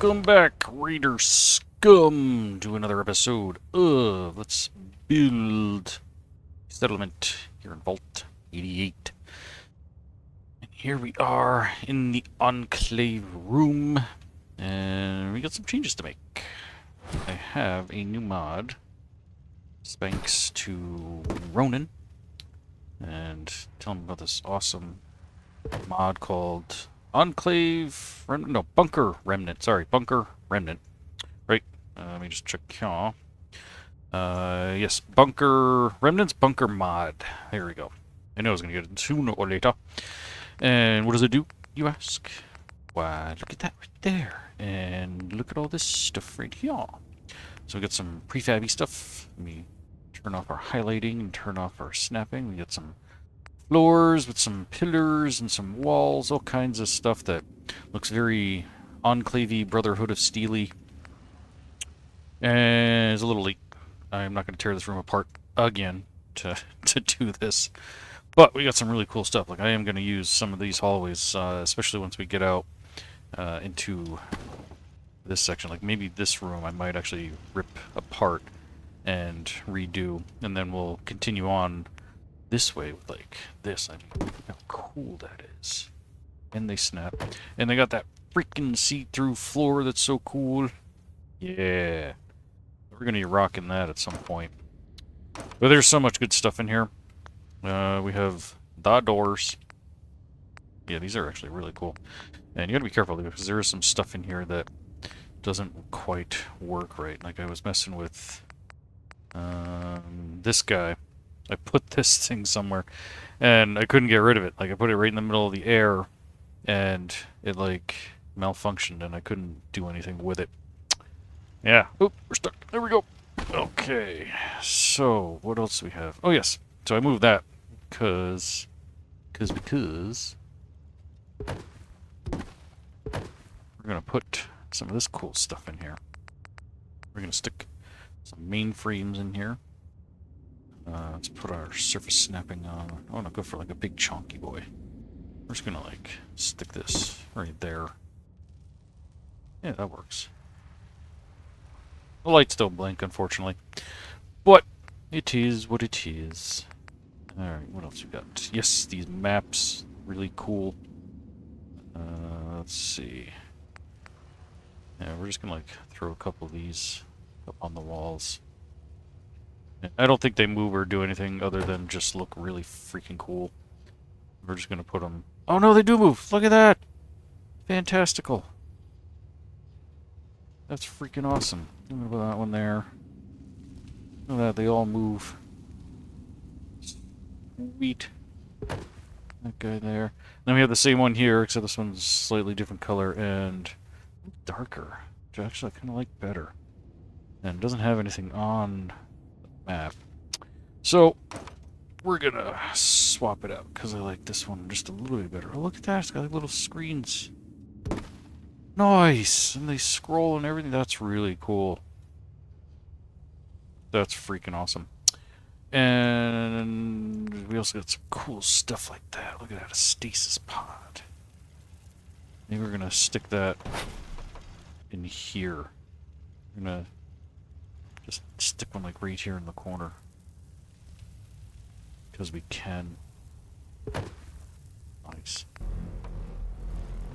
Welcome back, Raider Scum, to another episode of Let's Build Settlement here in Vault 88. And here we are in the Enclave room, and we got some changes to make. I have a new mod, thanks to Ronan, and tell him about this awesome mod called Enclave Remnant, no, Bunker Remnant, sorry, Bunker Remnant, right, let me just check here, yes, Bunker Remnant's Bunker mod, there we go. I know I was going to get it sooner or later. And what does it do, you ask? Why, look at that right there, and look at all this stuff right here. So we got some prefabby stuff. Let me turn off our highlighting and turn off our snapping. We got some floors with some pillars and some walls, all kinds of stuff that looks very enclave-y, Brotherhood of Steely. And it's a little late. I'm not going to tear this room apart again to do this. But we got some really cool stuff. Like, I am going to use some of these hallways, especially once we get out into this section. Like, maybe this room I might actually rip apart and redo. And then we'll continue on this way with like this. I mean, how cool that is. And they snap. And they got that freaking see-through floor that's so cool. Yeah. We're gonna be rocking that at some point. But there's so much good stuff in here. We have the doors. Yeah, these are actually really cool. And you gotta be careful because there is some stuff in here that doesn't quite work right. Like I was messing with this guy. I put this thing somewhere, and I couldn't get rid of it. Like, I put it right in the middle of the air, and it, like, malfunctioned, and I couldn't do anything with it. Yeah. Oop, we're stuck. There we go. Okay. So, what else do we have? Oh, yes. So I moved that, because we're going to put some of this cool stuff in here. We're going to stick some mainframes in here. Let's put our surface snapping on. I want to go for like a big chonky boy. We're just gonna like stick this right there. Yeah, that works. The lights don't blink, unfortunately. But it is what it is. Alright, what else we got? Yes, these maps. Really cool. Let's see. Yeah, we're just gonna like throw a couple of these up on the walls. I don't think they move or do anything other than just look really freaking cool. We're just going to put them... Oh no, they do move! Look at that! Fantastical. That's freaking awesome. I'm going to put that one there. Look at that, they all move. Sweet. That guy there. Then we have the same one here, except this one's slightly different color and darker, which I actually kind of like better. And it doesn't have anything on map. So we're gonna swap it out because I like this one just a little bit better. Oh, look at that, it's got like little screens. Nice! And they scroll and everything. That's really cool. That's freaking awesome. And we also got some cool stuff like that. Look at that, a stasis pod. Maybe we're gonna stick that in here. We're gonna just stick one like right here in the corner. Because we can. Nice.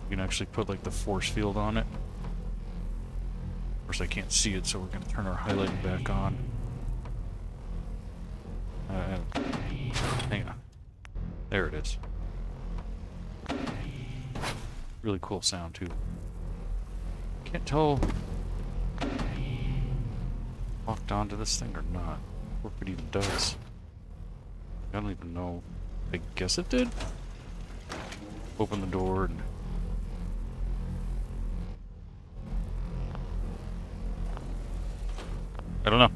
We can actually put like the force field on it. Of course I can't see it, so we're going to turn our highlighting back on. Hang on. There it is. Really cool sound too. Can't tell locked onto this thing or not, or if it even does. I don't even know. I guess it did. Open the door and... I don't know.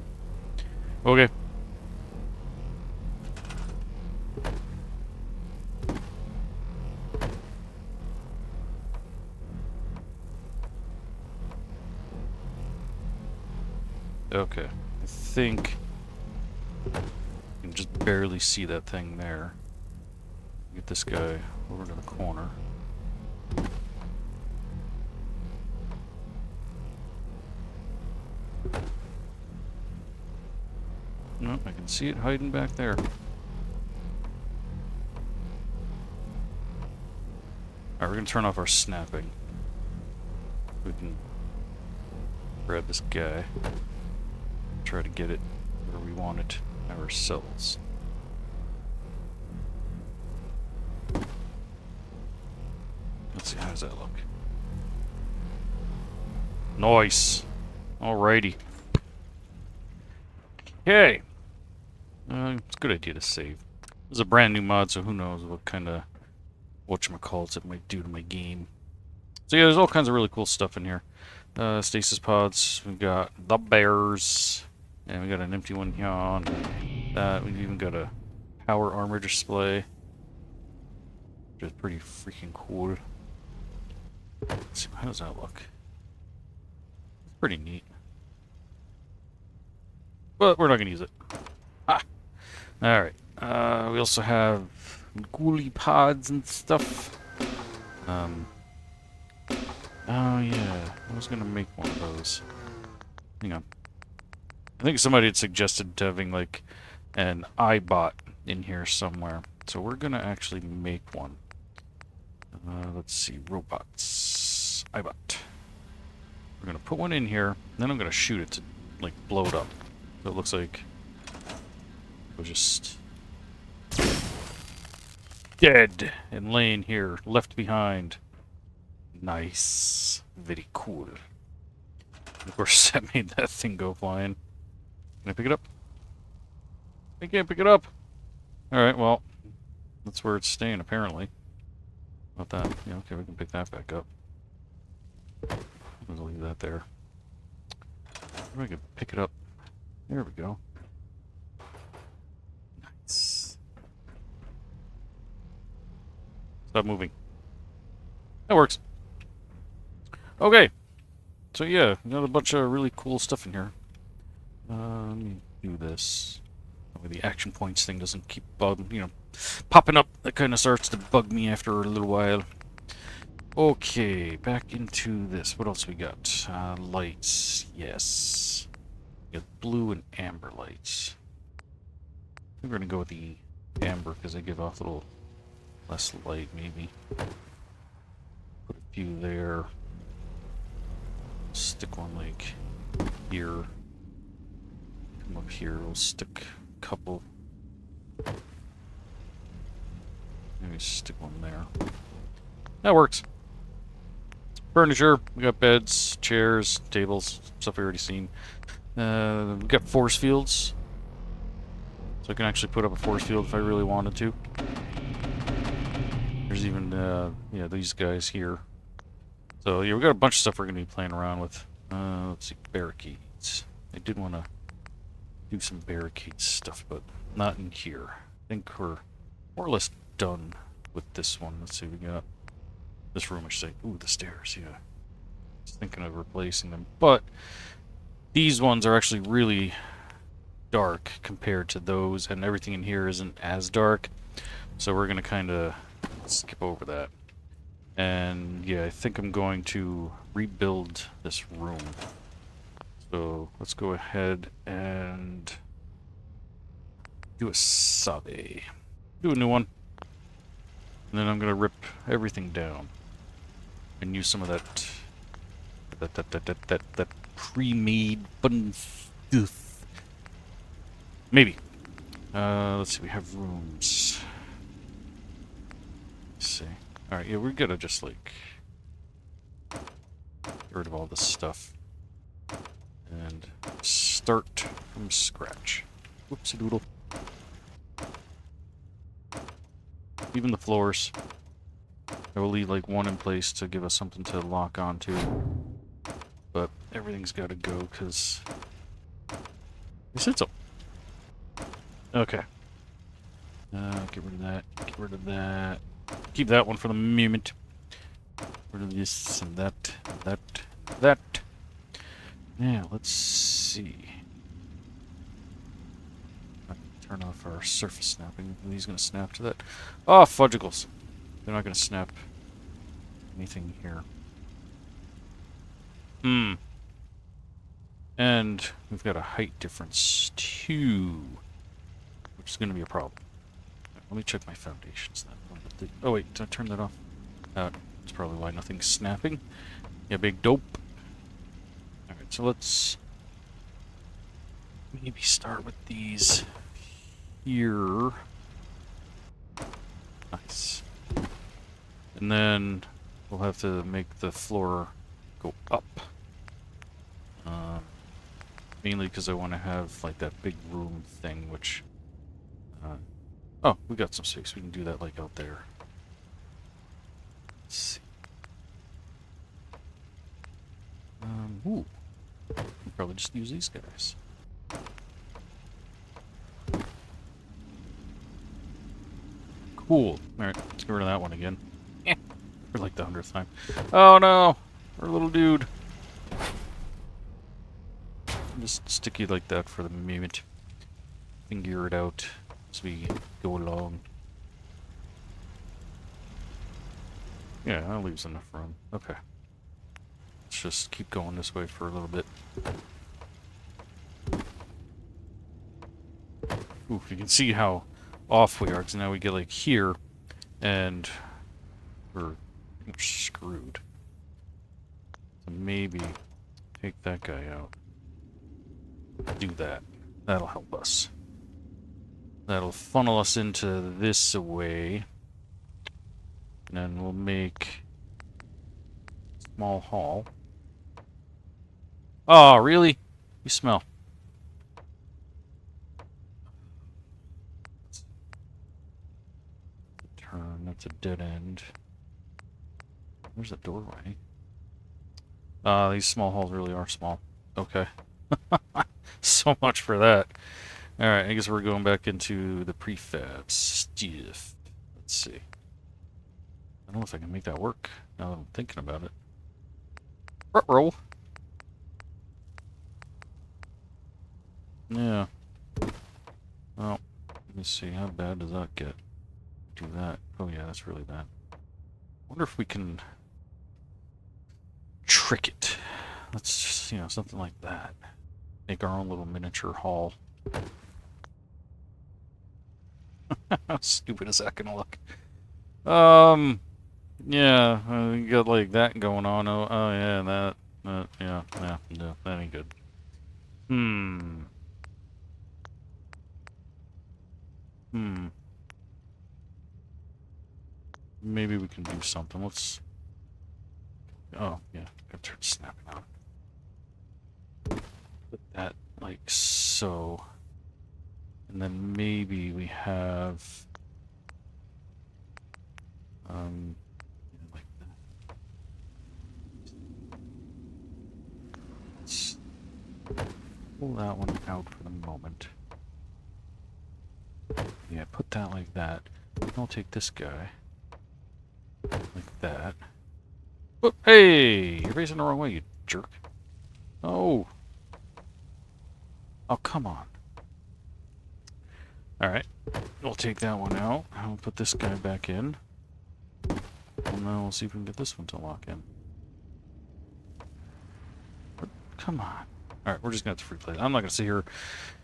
Okay. Okay. I think you can just barely see that thing there. Get this guy over to the corner. No, I can see it hiding back there. Alright, we're gonna turn off our snapping. We can grab this guy. Try to get it where we want it ourselves. Let's see, how does that look? Nice! Alrighty. Okay. It's a good idea to save. This is a brand new mod, so who knows what kind of whatchamacallits it might do to my game. So yeah, there's all kinds of really cool stuff in here. Stasis pods, we've got the bears, and we got an empty one here on that. We've even got a power armor display, which is pretty freaking cool. Let's see, how does that look? It's pretty neat. But we're not going to use it. Ah! Alright. We also have ghoulie pods and stuff. Oh yeah, I was going to make one of those. Hang on. I think somebody had suggested having like an iBot in here somewhere. So we're going to actually make one. Let's see, robots. iBot. We're going to put one in here, and then I'm going to shoot it to like blow it up. So it looks like it was just dead and laying here, left behind. Nice. Very cool. Of course, that made that thing go flying. Can I pick it up? I can't pick it up. Alright, well, that's where it's staying, apparently. About that. Yeah, okay, we can pick that back up. I'll leave that there. Maybe I can pick it up. There we go. Nice. Stop moving. That works. Okay. So yeah, got a bunch of really cool stuff in here. Let me do this. That way the action points thing doesn't keep popping up. That kind of starts to bug me after a little while. Okay, back into this. What else we got? Lights. Yes. We got blue and amber lights. I think we're gonna go with the amber because they give off a little less light, maybe. Put a few there. Stick one like here. Come up here. We'll stick a couple. Maybe stick one there. That works. Furniture. We got beds, chairs, tables, stuff we already seen. We got force fields. So I can actually put up a force field if I really wanted to. There's even, yeah, these guys here. So, yeah, we got a bunch of stuff we're going to be playing around with. Let's see, barricades. I did want to do some barricade stuff, but not in here. I think we're more or less done with this one. Let's see, we got this room, I should say. Ooh, the stairs, yeah. Just thinking of replacing them. But these ones are actually really dark compared to those, and everything in here isn't as dark. So we're going to kind of skip over that. And yeah, I think I'm going to rebuild this room. So let's go ahead and do a sabe. Do a new one. And then I'm going to rip everything down and use some of that pre-made fun stuff. Maybe. Let's see, we have rooms. Let's see. Alright, yeah, we're gonna just, like, get rid of all this stuff. And start from scratch. Whoopsie doodle. Even the floors. I will leave, like, one in place to give us something to lock onto. But everything's gotta go, because I said so. Okay. Get rid of that. Get rid of that. Keep that one for the moment. Get rid of this and that, and that. Now, let's see. Turn off our surface snapping. He's going to snap to that. Oh, fudgicles. They're not going to snap anything here. And we've got a height difference, too. which is going to be a problem. Let me check my foundations then. Oh wait, did I turn that off? That's probably why nothing's snapping. Yeah, big dope. Alright, so let's maybe start with these here. Nice. And then we'll have to make the floor go up. Mainly because I want to have like that big room thing, which... oh, we got some space. We can do that like out there. Let's see. Ooh. We'll probably just use these guys. Cool. Alright, let's get rid of that one again. For like the 100th time. Oh no! Our little dude. Just stick you like that for the moment. Figure it out as we go along. Yeah, that leaves enough room. Okay. Let's just keep going this way for a little bit. Ooh, you can see how off we are, because now we get like here, and we're screwed. So maybe take that guy out. Do that. That'll help us. That'll funnel us into this away. And then we'll make a small hall. Oh, really? You smell. Turn, that's a dead end. There's a doorway. These small halls really are small. Okay. So much for that. Alright, I guess we're going back into the prefab stuff. Let's see. I don't know if I can make that work now that I'm thinking about it. Roll. Yeah. Well, let me see. How bad does that get? Do that. Oh yeah, that's really bad. Wonder if we can trick it. Let's just, you know, something like that. Make our own little miniature hall. How stupid is that gonna look? Yeah, you got like that going on. Oh yeah, yeah, no, that ain't good. Maybe we can do something. Let's... Oh, yeah, gotta turn snapping on. Put that like so. And then maybe we have... like that. Let's pull that one out for the moment. Yeah, put that like that. I'll take this guy. Like that. Oh, hey! You're facing the wrong way, you jerk. Oh! Oh, come on. Alright. We'll take that one out. I'll put this guy back in. And now we'll see if we can get this one to lock in. But, come on. Alright, we're just gonna have to free play it. I'm not gonna sit here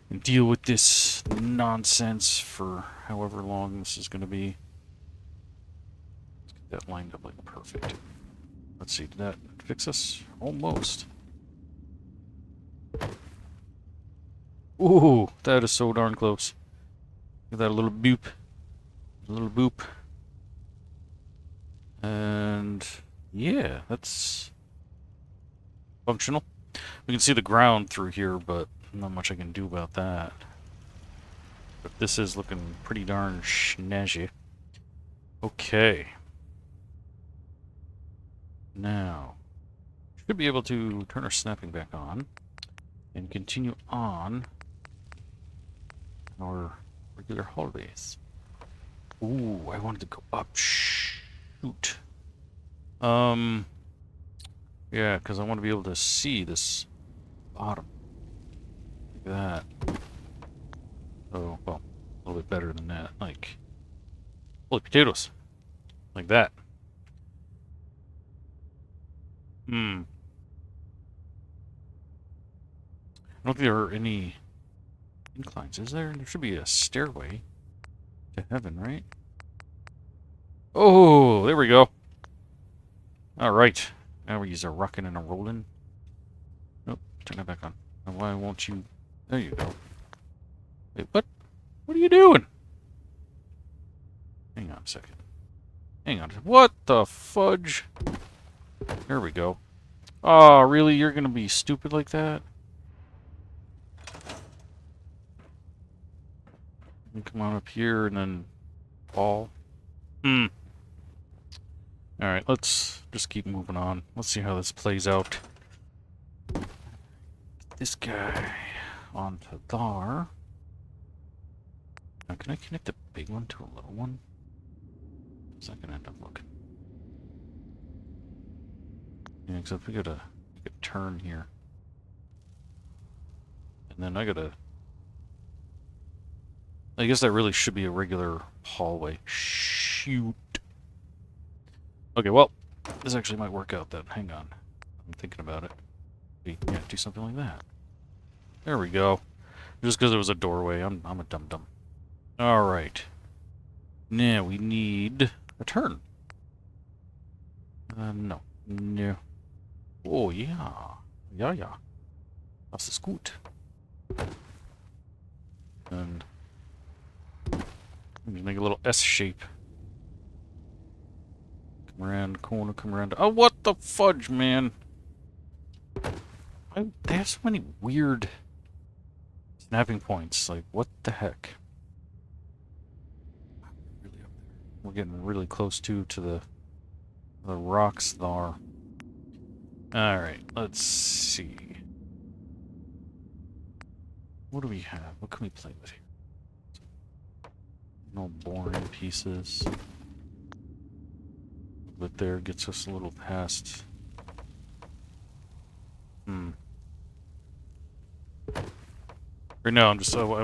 and deal with this nonsense for however long this is gonna be. Let's get that lined up like perfect. Let's see, did that fix us? Almost. Ooh, that is so darn close. Look at that little boop. A little boop. And yeah, that's functional. We can see the ground through here, but not much I can do about that. But this is looking pretty darn snazzy. Okay. Now, should be able to turn our snapping back on and continue on our regular hallways. Ooh, I wanted to go up. Shoot. Yeah, because I want to be able to see this bottom. Like that. Oh, well, a little bit better than that. Like, holy potatoes. Like that. I don't think there are any inclines, is there? There should be a stairway to heaven, right? Oh, there we go. Alright. Now we use a rocking and a rolling. Nope, turn that back on. Now why won't you... There you go. Wait, what? What are you doing? Hang on a second. Hang on. What the fudge? There we go. Oh, really? You're gonna be stupid like that? You come on up here and then fall. Hmm. Alright, let's just keep moving on. Let's see how this plays out. Get this guy onto there. Now, can I connect the big one to a little one? How's that gonna end up looking? Yeah, except we gotta make a turn here. And then I gotta... I guess that really should be a regular hallway. Shoot. Okay, well, this actually might work out then. Hang on. I'm thinking about it. Yeah, do something like that. There we go. Just because it was a doorway, I'm a dum-dum. Alright. Now we need a turn. No. No. Oh, yeah. Yeah. Das ist gut. And... make a little S shape. Come around the corner, come around... Oh, what the fudge, man? They have so many weird snapping points. Like, what the heck? Really up there. We're getting really close to the rocks there. Alright, let's see. What do we have? What can we play with here? No boring pieces. But there gets us a little past. Right now, I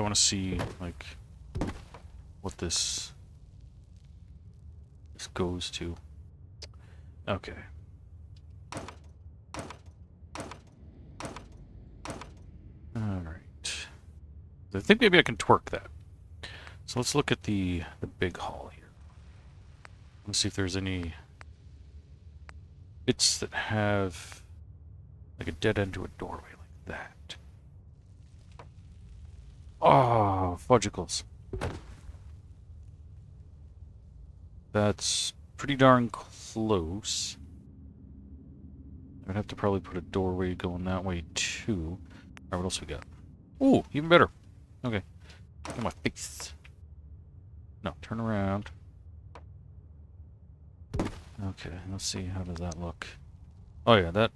want to see like what this goes to. Okay. All right. I think maybe I can twerk that. So let's look at the big hall here. Let's see if there's any bits that have like a dead end to a doorway like that. Oh, fudgicles. That's pretty darn close. I'd have to probably put a doorway going that way too. Alright, what else we got? Ooh, even better. Okay. Get my face. No, turn around. Okay, let's see, how does that look? Oh yeah, that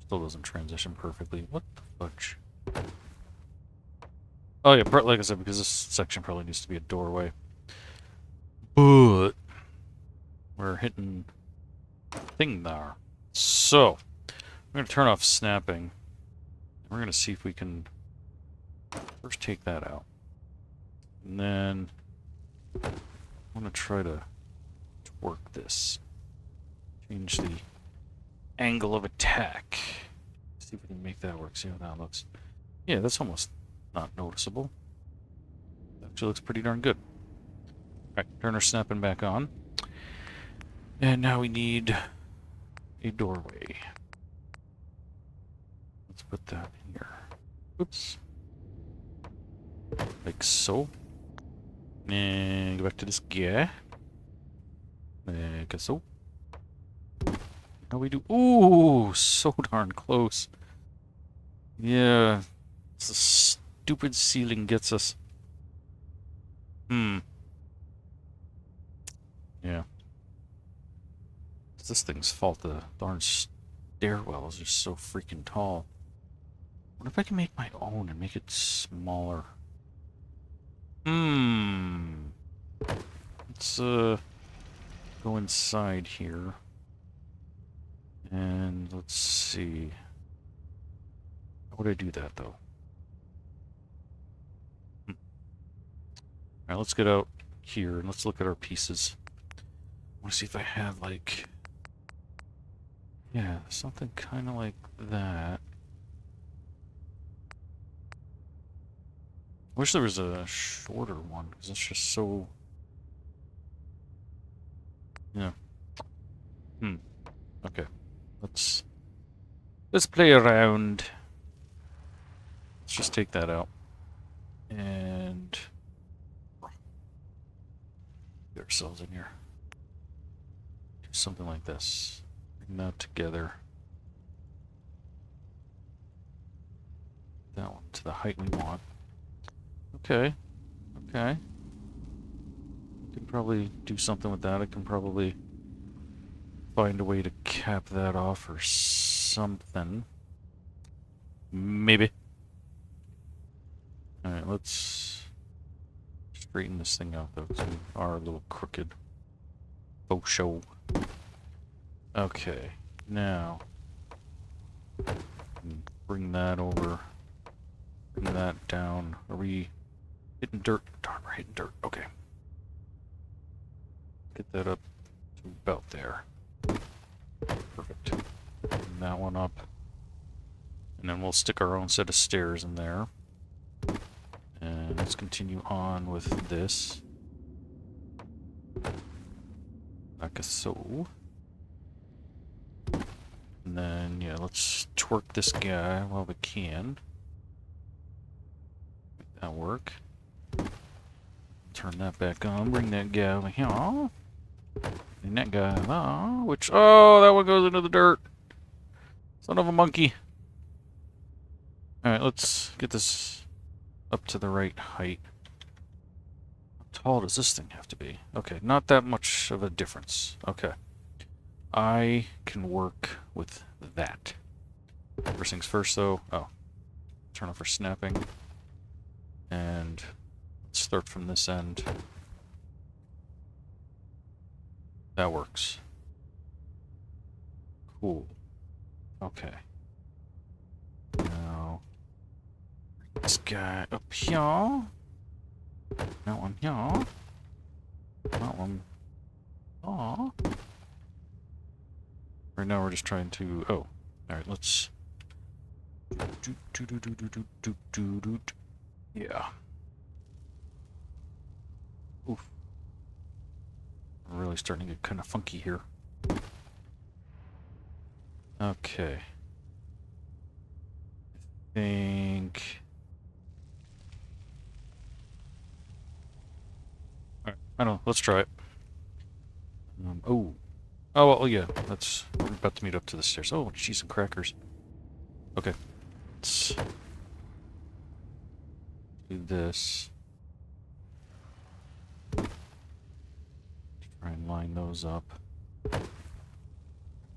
still doesn't transition perfectly. What the fudge? Oh yeah, like I said, because this section probably needs to be a doorway. But we're hitting thing there. So, I'm going to turn off snapping. We're going to see if we can first take that out. And then I'm going to try to work this. Change the angle of attack. See if we can make that work. See how that looks. Yeah, that's almost not noticeable. Actually looks pretty darn good. Alright, turn our snapping back on. And now we need a doorway. Let's put that in here. Oops. Like so. And go back to this guy. Like so. How we do? Ooh, so darn close. Yeah. The stupid ceiling gets us. Yeah. It's this thing's fault. The darn stairwell is just so freaking tall. What if I can make my own and make it smaller? Let's go inside here. And let's see. How would I do that though? Alright, let's get out here and let's look at our pieces. I want to see if I have like... Yeah, something kind of like that. wish there was a shorter one, because it's just so... Yeah. Okay. Let's play around. Let's just take that out. And... get ourselves in here. Do something like this. Bring that together. That one to the height we want. Okay. Okay. I can probably do something with that. I can probably find a way to cap that off or something. Maybe. Alright, let's straighten this thing out though, because we are a little crooked. Faux show. Okay, now bring that over. Bring that down. Are we hitting dirt? Darn, we're hitting dirt. Okay. Get that up to about there. Perfect. Bring that one up. And then we'll stick our own set of stairs in there. And let's continue on with this. Like so. And then, yeah, let's twerk this guy while we can. Make that work. Turn that back on. Bring that guy over here. Bring that guy on. Which, oh, that one goes into the dirt. Son of a monkey. Alright, let's get this up to the right height. How tall does this thing have to be? Okay, not that much of a difference. Okay. I can work with that. First things first, though. Oh. Turn off our snapping. And let's start from this end. That works. Cool. Okay. Now, this guy up here. That one here. That one. Aw. Right now we're just trying to... Oh. Alright, let's... Yeah. Oof. We're really starting to get kind of funky here. Okay. I think... Alright, I don't know. Let's try it. Oh. Oh, well, yeah. We're about to meet up to the stairs. Oh, cheese and crackers. Okay. Let's do this. Try and line those up.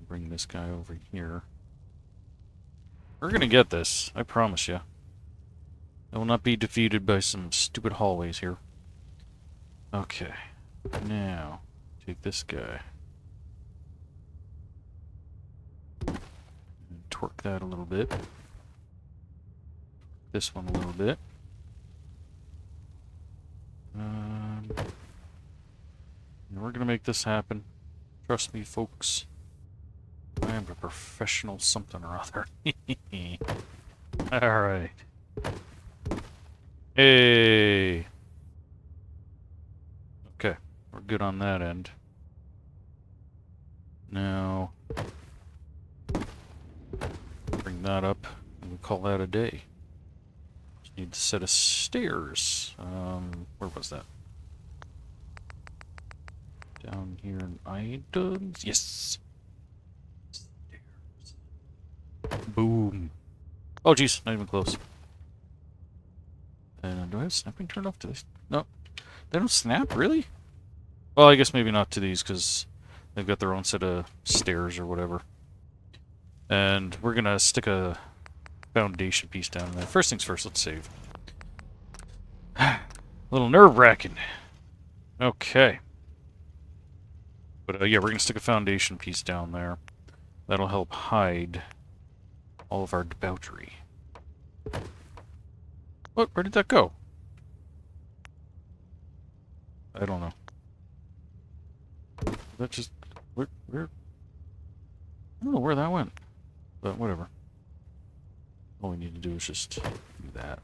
Bring this guy over here. We're gonna get this. I promise you. I will not be defeated by some stupid hallways here. Okay. Now, take this guy. And torque that a little bit. This one a little bit. And we're gonna make this happen. Trust me, folks. I am a professional something or other. Alright. Hey! Okay, we're good on that end. Now, bring that up, and we call that a day. Just need a set of stairs. Where was that? Down here in addons? Yes! Stairs. Boom. Oh, jeez, not even close. And do I have snapping turned off to this? No. They don't snap, really? Well, I guess maybe not to these, because they've got their own set of stairs or whatever. And we're gonna stick a foundation piece down there. First things first, let's save. A little nerve-wracking. Okay. But yeah, we're gonna stick a foundation piece down there. That'll help hide all of our debauchery. What? Where did that go? I don't know. That just... Where? I don't know where that went. But whatever. All we need to do is just do that.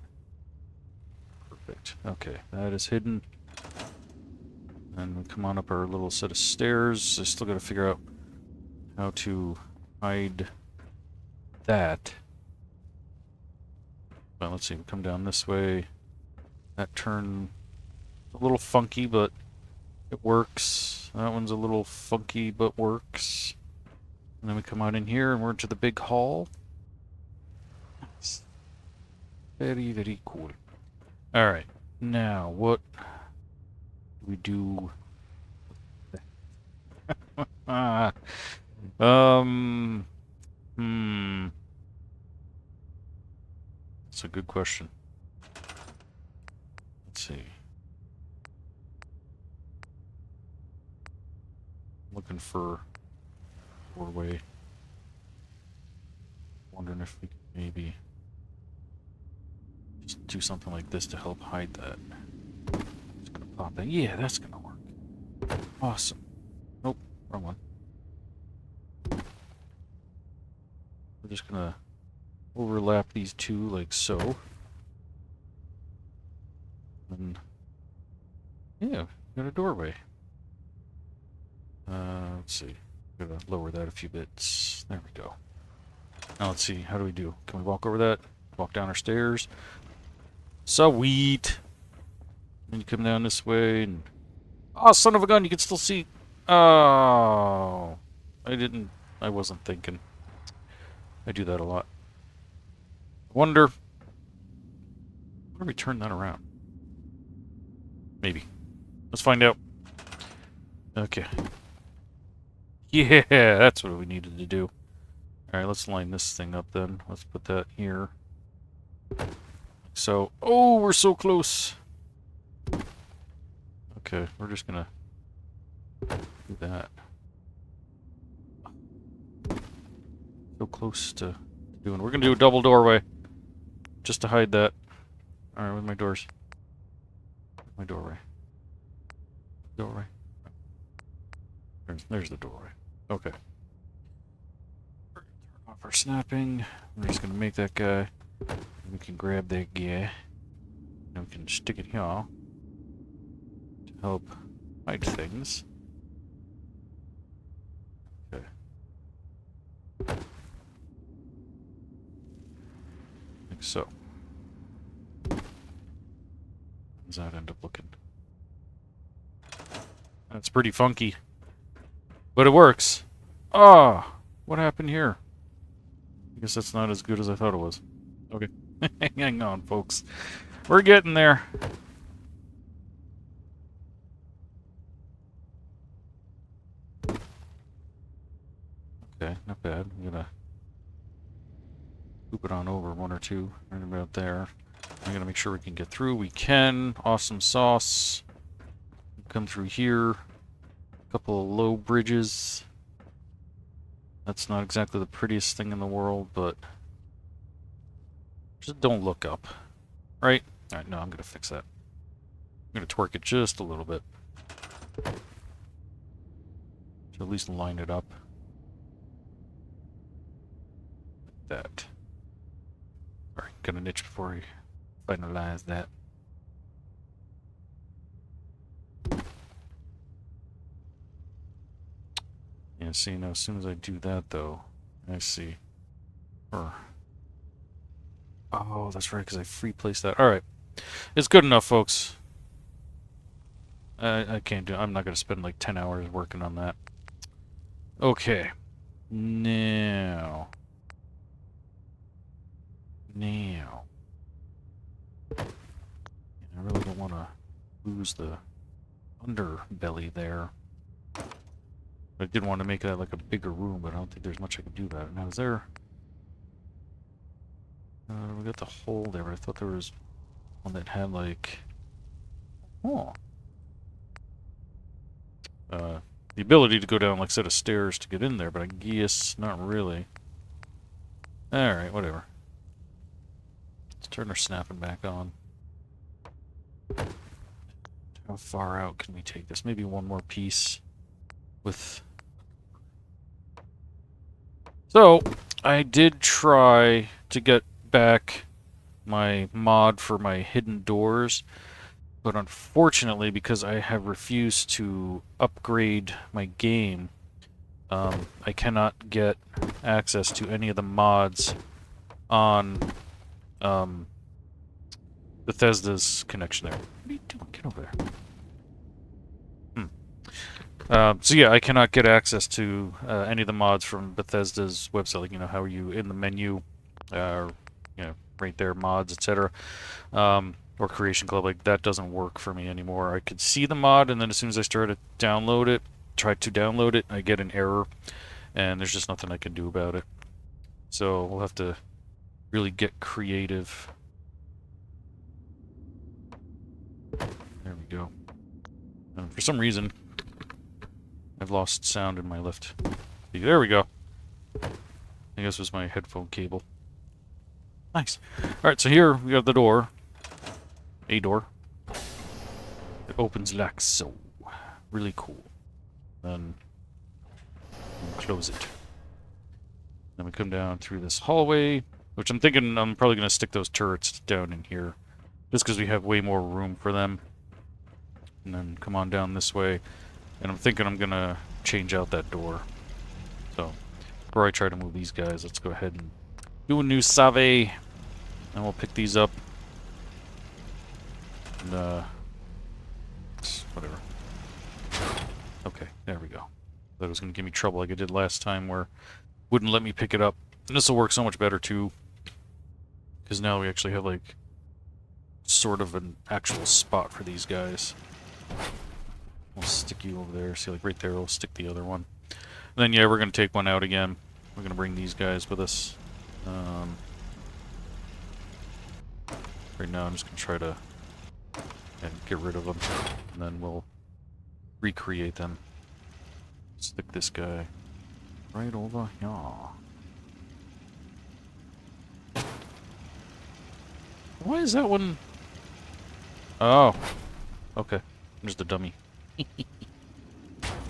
Perfect. Okay, that is hidden. And we come on up our little set of stairs. I still got to figure out how to hide that. Well, let's see. We come down this way. That turn a little funky, but it works. That one's a little funky, but works. And then we come out in here, and we're into the big hall. Nice. Very, very cool. Alright. Now, what do we do? That's a good question. Let's see. Looking for doorway. Wondering if we could maybe just do something like this to help hide that. Just gonna pop in. Yeah, that's gonna work. Awesome. Nope, wrong one. We're just gonna overlap these two like so. And yeah, we got a doorway. Let's see. I'm gonna lower that a few bits. There we go. Now let's see. How do we do? Can we walk over that? Walk down our stairs? Sweet. Then you come down this way and... Oh, son of a gun! You can still see... Oh... I wasn't thinking. I do that a lot. Wonder... What do we turn that around? Maybe. Let's find out. Okay. Yeah, that's what we needed to do. Alright, let's line this thing up then. Let's put that here. So, oh, we're so close. Okay, we're just gonna do that. So close to doing. We're gonna do a double doorway. Just to hide that. Alright, where's my doors? My doorway. Doorway. There's the doorway. Okay. Turn off our snapping. We're just gonna make that guy. We can grab that guy. And we can stick it here to help hide things. Okay. Like so. How does that end up looking? That's pretty funky. But it works. Ah! What happened here? I guess that's not as good as I thought it was. Okay. Hang on, folks. We're getting there. Okay, not bad. I'm gonna scoop it on over one or two. Right about there. I'm gonna make sure we can get through. We can. Awesome sauce. Come through here. Couple of low bridges. That's not exactly the prettiest thing in the world, but just don't look up. Right? Alright, no, I'm gonna fix that. I'm gonna twerk it just a little bit. To at least line it up. Like that. Alright, gonna niche before I finalize that. Yeah, see, now as soon as I do that, though, I see. Oh, that's right, because I free placed that. Alright. It's good enough, folks. I can't do it. I'm not going to spend like 10 hours working on that. Okay. Now. I really don't want to lose the underbelly there. I did want to make that like a bigger room, but I don't think there's much I can do about it. Now, is there... we got the hole there, but I thought there was one that had like... Oh. The ability to go down like a set of stairs to get in there, but I guess not really. Alright, whatever. Let's turn our snapping back on. How far out can we take this? Maybe one more piece with... So, I did try to get back my mod for my hidden doors, but unfortunately, because I have refused to upgrade my game, I cannot get access to any of the mods on Bethesda's connection there. What are you doing? Get over there. So yeah, I cannot get access to any of the mods from Bethesda's website. Like, you know, how are you in the menu, you know, right there, mods, etc. Or Creation Club, like that doesn't work for me anymore. I could see the mod, and then as soon as I try to download it, I get an error, and there's just nothing I can do about it. So we'll have to really get creative. There we go. And for some reason, I've lost sound in my left. There we go. I guess it was my headphone cable. Nice. Alright, so here we have the door. A door. It opens like so. Really cool. Then we close it. Then we come down through this hallway, which I'm thinking I'm probably going to stick those turrets down in here, just because we have way more room for them. And then come on down this way. And I'm thinking I'm going to change out that door. So, before I try to move these guys, let's go ahead and do a new save. And we'll pick these up. And, whatever. Okay, there we go. That was going to give me trouble like I did last time, where it wouldn't let me pick it up. And this will work so much better, too. Because now we actually have, like, sort of an actual spot for these guys. We'll stick you over there. See, like right there, we'll stick the other one. And then, yeah, we're going to take one out again. We're going to bring these guys with us. Right now, I'm just going to try to get rid of them. And then we'll recreate them. Stick this guy right over here. Why is that one? Oh. Okay. I'm just a dummy.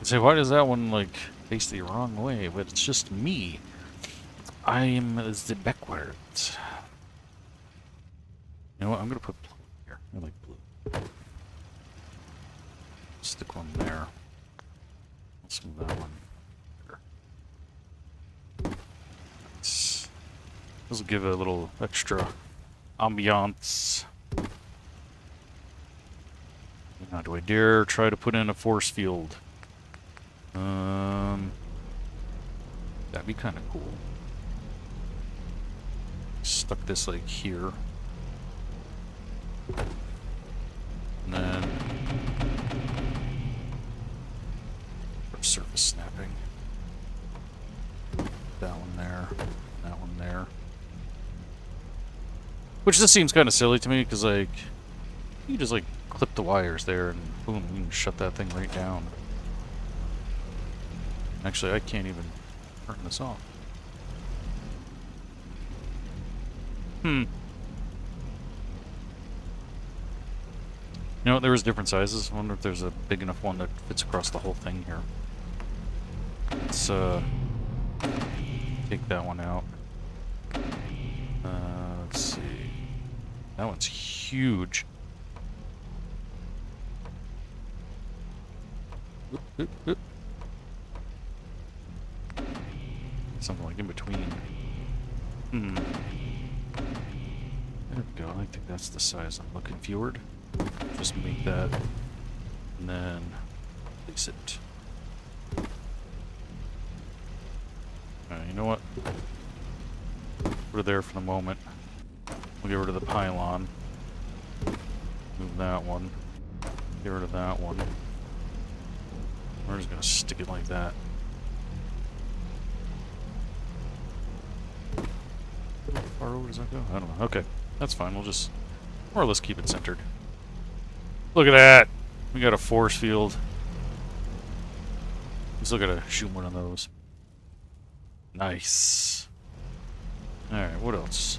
Say, why does that one, like, face the wrong way? But it's just me. I am the backwards. You know what? I'm gonna put blue here. I like blue. Stick one there. Let's move that one there. This will give it a little extra ambiance. Now, do I dare try to put in a force field? That'd be kind of cool. Stuck this like here. And then surface snapping. That one there. That one there. Which this seems kind of silly to me, because like you just like clip the wires there and boom, you can shut that thing right down. Actually, I can't even turn this off. You know, there was different sizes. I wonder if there's a big enough one that fits across the whole thing here. Let's take that one out. Let's see. That one's huge. Oop, oop, oop. Something like in between. There we go. I think that's the size I'm looking for. Just make that, and then place it. You know what? Put it there for the moment. We'll get rid of the pylon. Move that one. Get rid of that one. We're just gonna stick it like that. How far over does that go? I don't know. Okay, that's fine. We'll just more or less keep it centered. Look at that! We got a force field. We still gotta shoot one of those. Nice. Alright, what else?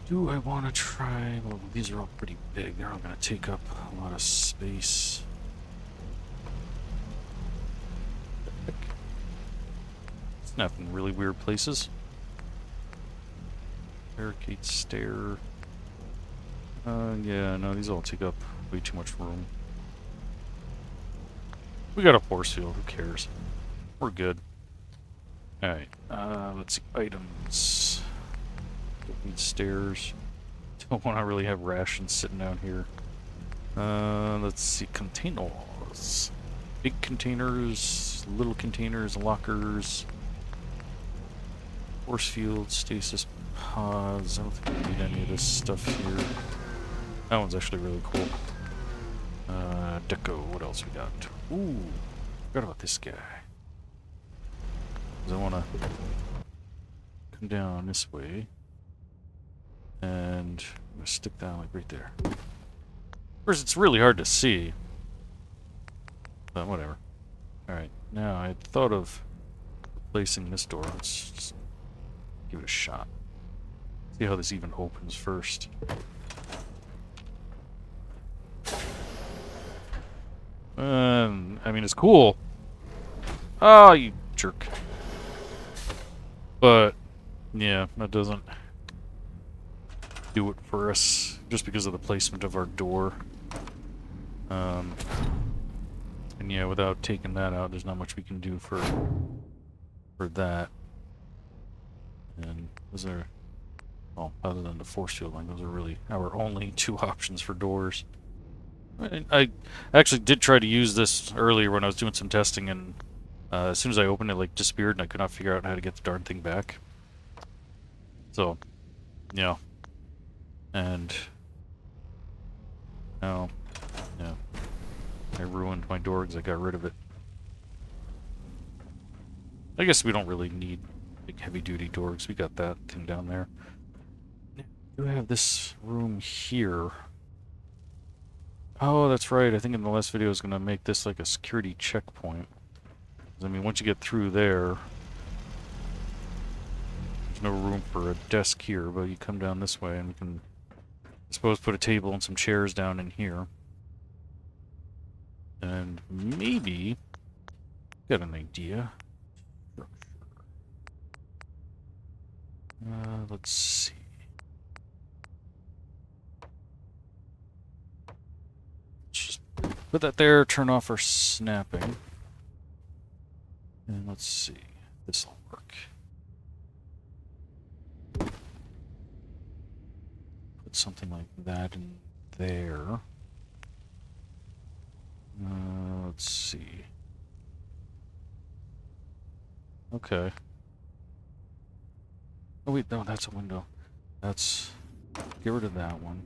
Do I want to try... Well, these are all pretty big. They're all gonna take up a lot of space. Snapping really weird places. Barricade stair. Yeah, no, these all take up way too much room. We got a force field, who cares? We're good. Alright, let's see. Items. Don't need stairs. Don't want to really have rations sitting down here. Let's see. Containers. Big containers, little containers, lockers. Force field, stasis pods. I don't think we need any of this stuff here. That one's actually really cool. Deco. What else we got? Ooh, forgot about this guy. 'Cause I want to come down this way, and I'm gonna stick that like right there. Of course, it's really hard to see, but whatever. All right, now I had thought of replacing this door. Let's just give it a shot. See how this even opens first. I mean, it's cool. Oh, you jerk. But, yeah, that doesn't do it for us, just because of the placement of our door. And yeah, without taking that out, there's not much we can do for that. And those are, well, other than the force field line, those are really our only two options for doors. I actually did try to use this earlier when I was doing some testing, and as soon as I opened it, like, disappeared, and I could not figure out how to get the darn thing back. So, yeah. And now, yeah, I ruined my door because I got rid of it. I guess we don't really need big heavy-duty doors. We got that thing down there. I do have this room here. Oh, that's right. I think in the last video I was going to make this like a security checkpoint. I mean, once you get through there, there's no room for a desk here, but you come down this way and we can, I suppose, put a table and some chairs down in here. And maybe get an idea. Let's see. Let's just put that there, turn off our snapping. And let's see. This'll work. Put something like that in there. Let's see. Okay. Oh wait, no, that's a window. That's... Get rid of that one.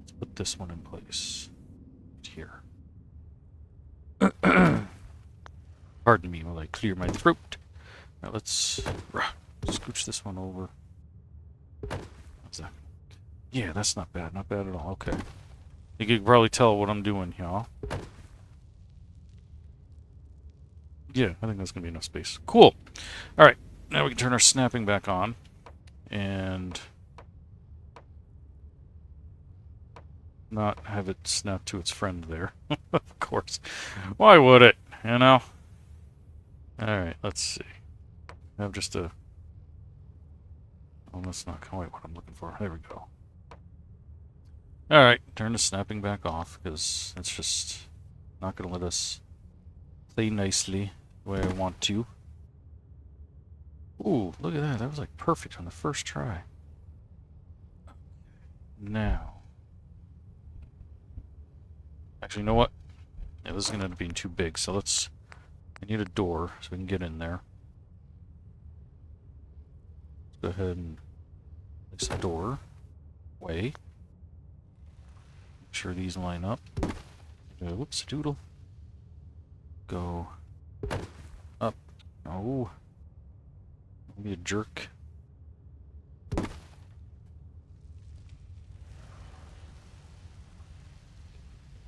Let's put this one in place. Here. Pardon me while I clear my throat. Now let's scooch this one over. How's that? Yeah, that's not bad. Not bad at all. Okay. You can probably tell what I'm doing here. Yeah, I think that's going to be enough space. Cool. Alright, now we can turn our snapping back on. And not have it snap to its friend there. Of course. Why would it? You know? Alright, let's see. I have just a... Oh, that's not quite what I'm looking for. There we go. Alright, turn the snapping back off, because it's just not going to let us play nicely the way I want to. Ooh, look at that. That was like perfect on the first try. Now. Actually, you know what? Yeah, this is going to end up being too big, so let's... I need a door so we can get in there. Let's go ahead and place the door away. Make sure these line up. Whoops, doodle. Go up. Oh. Don't be a jerk.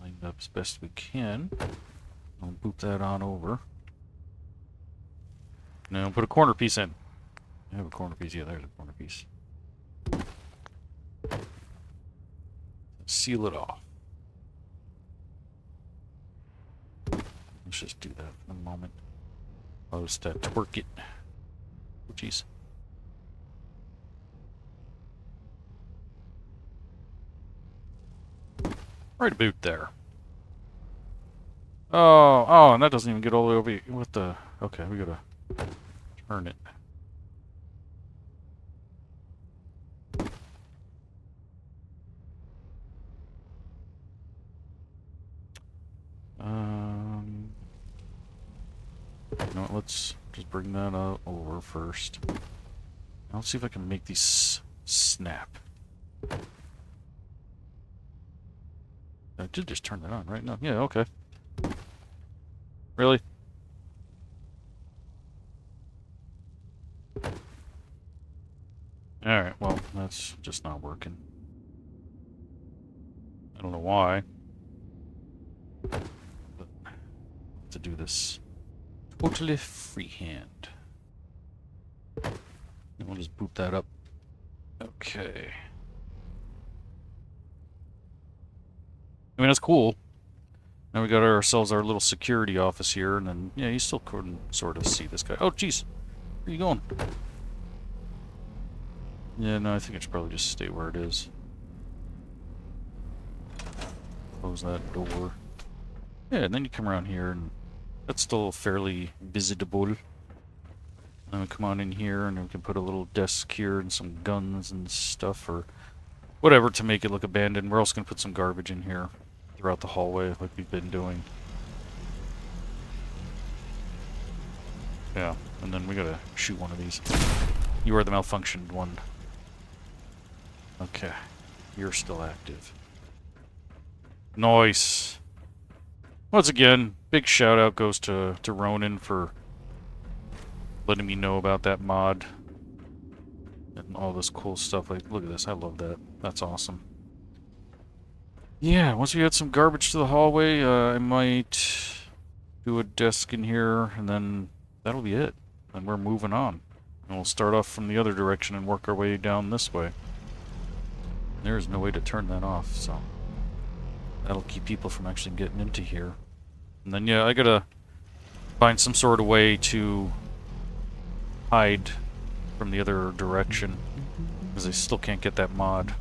Lined up as best we can. I'll boop that on over. Now put a corner piece in. I have a corner piece. Yeah, there's a corner piece. Seal it off. Let's just do that for a moment. I'll just twerk it. Oh, jeez. Right about there. Oh, and that doesn't even get all the way over here. What the? Okay, we gotta turn it. You know what, let's just bring that over first. Now let's see if I can make these snap. I did just turn that on, right? No, yeah, okay. Really? Alright, well, that's just not working. I don't know why. But I have to do this totally freehand. And we'll just boot that up. Okay. I mean, that's cool. Now we got ourselves our little security office here, and then, yeah, you still couldn't sort of see this guy. Oh, jeez. Where are you going? Yeah, no, I think it should probably just stay where it is. Close that door. Yeah, and then you come around here, and that's still fairly visitable. And then we come on in here, and we can put a little desk here and some guns and stuff, or whatever to make it look abandoned. We're also going to put some garbage in here throughout the hallway, like we've been doing. Yeah, and then we gotta shoot one of these. You are the malfunctioned one. Okay, you're still active. Nice. Once again, big shout out goes to Ronan for letting me know about that mod and all this cool stuff. Like, look at this, I love that. That's awesome. Yeah, once we add some garbage to the hallway, I might do a desk in here, and then that'll be it. And we're moving on. And we'll start off from the other direction and work our way down this way. There is no way to turn that off, so that'll keep people from actually getting into here. And then, yeah, I gotta find some sort of way to hide from the other direction, because I still can't get that mod.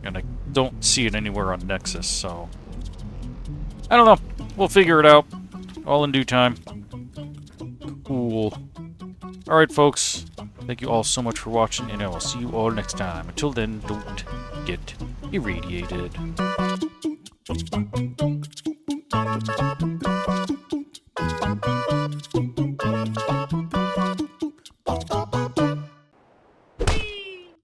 And I don't see it anywhere on Nexus, so I don't know. We'll figure it out. All in due time. Cool. Alright, folks. Thank you all so much for watching, and I will see you all next time. Until then, don't get irradiated.